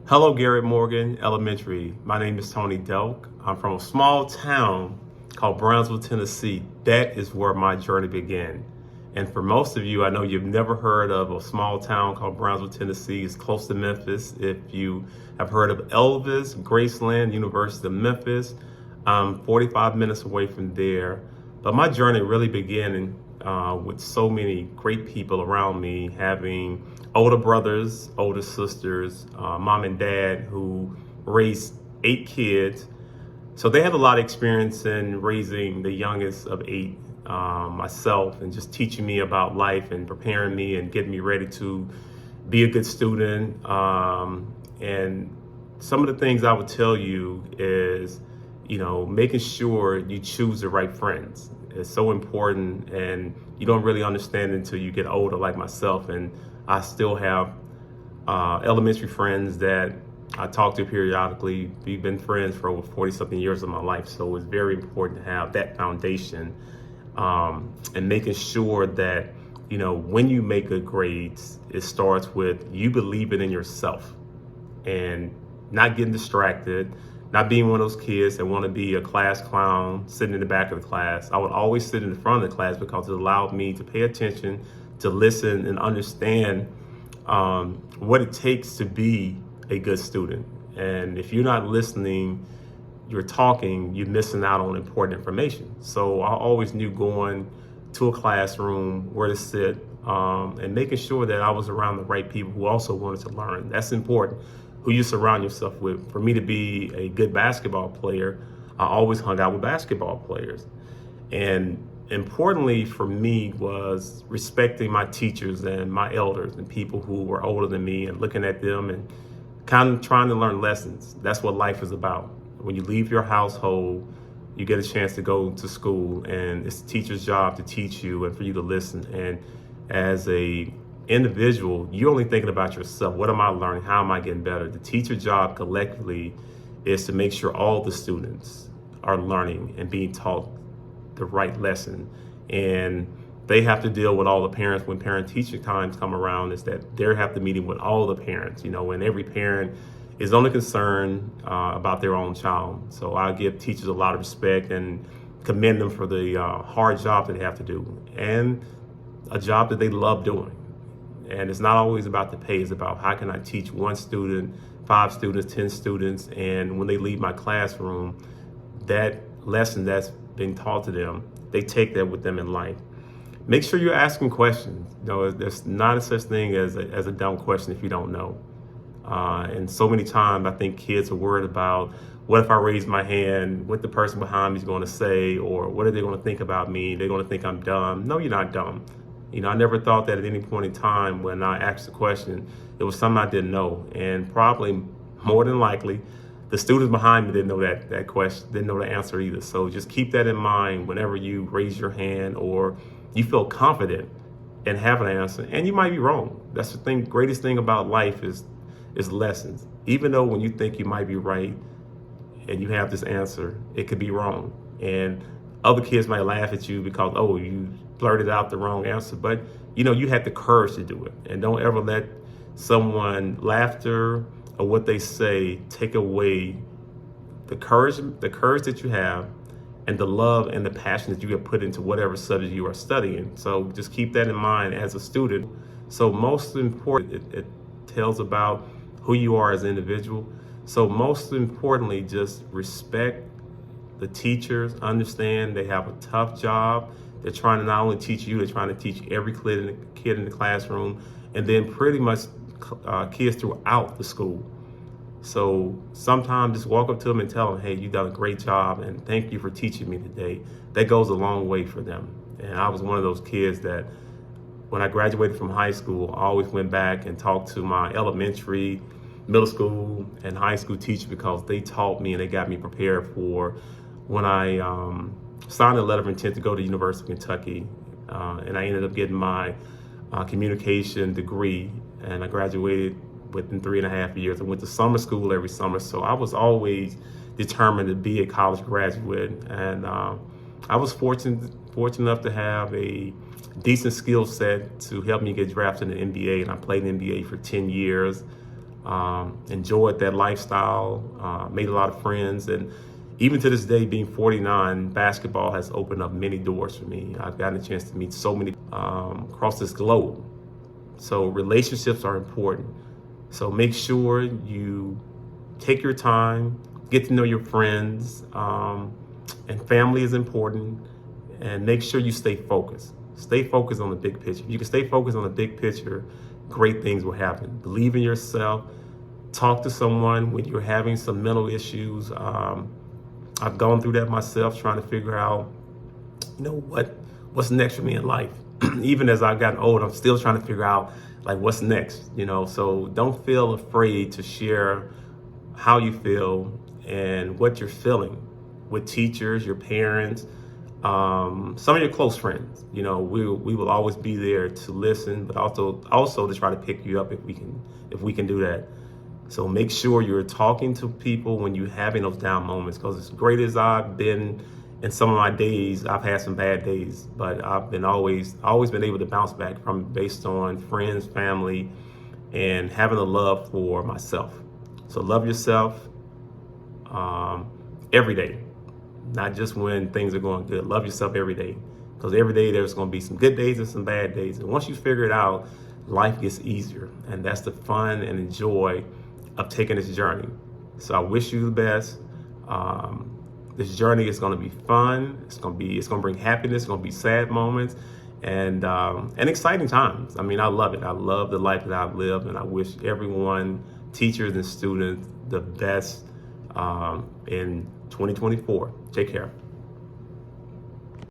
Hello, Garrett Morgan Elementary. My name is Tony Delk. I'm from a small town called Brownsville, Tennessee. That is where my journey began. And for most of you, I know you've never heard of a small town called Brownsville, Tennessee. It's close to Memphis. If you have heard of Elvis, Graceland, University of Memphis, I'm 45 minutes away from there. But my journey really began with so many great people around me, having older brothers, older sisters, mom and dad who raised 8 kids. So they had a lot of experience in raising the youngest of 8, myself, and just teaching me about life and preparing me and getting me ready to be a good student. And some of the things I would tell you is, making sure you choose the right friends. It's so important, and you don't really understand until you get older, like myself. And I still have elementary friends that I talk to periodically. We've been friends for over 40-something years of my life, so it's very important to have that foundation, and making sure that, when you make good grades, it starts with you believing in yourself and not getting distracted, not being one of those kids that want to be a class clown sitting in the back of the class. I would always sit in the front of the class because it allowed me to pay attention, to listen and understand what it takes to be a good student. And if you're not listening, you're talking, you're missing out on important information. So I always knew going to a classroom, where to sit, and making sure that I was around the right people who also wanted to learn. That's important, who you surround yourself with. For me to be a good basketball player, I always hung out with basketball players. And importantly for me was respecting my teachers and my elders and people who were older than me, and looking at them and kind of trying to learn lessons. That's what life is about. When you leave your household, you get a chance to go to school, and it's the teacher's job to teach you and for you to listen. And as a individual, you're only thinking about yourself. What am I learning? How am I getting better? The teacher's job collectively is to make sure all the students are learning and being taught the right lesson. And they have to deal with all the parents when parent-teacher times come around, is that they have to meeting with all the parents, and every parent is only concerned about their own child. So I give teachers a lot of respect and commend them for the hard job that they have to do, and a job that they love doing. And it's not always about the pay. It's about how can I teach one student, 5 students, 10 students, and when they leave my classroom, that lesson that's being taught to them, they take that with them in life. Make sure you're asking questions. There's not a such thing as a dumb question if you don't know. And so many times I think kids are worried about, what if I raise my hand, what the person behind me is going to say, or what are they going to think about me? They're going to think I'm dumb. No, you're not dumb. I never thought that at any point in time when I asked the question, it was something I didn't know. And probably more than likely, the students behind me didn't know that question, didn't know the answer either. So just keep that in mind whenever you raise your hand or you feel confident in having an answer. And you might be wrong. That's the thing. Greatest thing about life is lessons. Even though when you think you might be right and you have this answer, it could be wrong. And other kids might laugh at you because, oh, you blurted out the wrong answer. But you had the courage to do it. And don't ever let someone laughter or what they say take away the courage that you have, and the love and the passion that you have put into whatever subject you are studying. So just keep that in mind as a student. So most important, it tells about who you are as an individual. So most importantly, just respect the teachers. Understand they have a tough job. They're trying to not only teach you, they're trying to teach every kid in the classroom, and then pretty much kids throughout the school. So sometimes just walk up to them and tell them, hey, you've done a great job and thank you for teaching me today. That goes a long way for them. And I was one of those kids that when I graduated from high school, I always went back and talked to my elementary, middle school, and high school teachers, because they taught me and they got me prepared for when I signed a letter of intent to go to the University of Kentucky. And I ended up getting my communication degree, and I graduated within 3.5 years. I went to summer school every summer, so I was always determined to be a college graduate. And I was fortunate enough to have a decent skill set to help me get drafted in the NBA, and I played in the NBA for 10 years. enjoyed that lifestyle, made a lot of friends, and even to this day, being 49, basketball has opened up many doors for me. I've gotten a chance to meet so many across this globe. So relationships are important. So make sure you take your time, get to know your friends, and family is important. And make sure you stay focused. Stay focused on the big picture. If you can stay focused on the big picture, great things will happen. Believe in yourself. Talk to someone when you're having some mental issues. I've gone through that myself, trying to figure out, what's next for me in life. Even as I've gotten old, I'm still trying to figure out what's next, So don't feel afraid to share how you feel and what you're feeling with teachers, your parents, some of your close friends. We will always be there to listen, but also to try to pick you up if we can do that. So make sure you're talking to people when you're having those down moments, because as great as I've been in some of my days, I've had some bad days, but I've been always been able to bounce back from based on friends, family, and having a love for myself. So love yourself every day, not just when things are going good. Love yourself every day, because every day there's going to be some good days and some bad days. And once you figure it out, life gets easier, and that's the fun and the joy of taking this journey. So I wish you the best. This journey is going to be fun. It's going to bring happiness. It's going to be sad moments and exciting times. I mean, I love it. I love the life that I've lived, and I wish everyone, teachers and students, the best in 2024. Take care.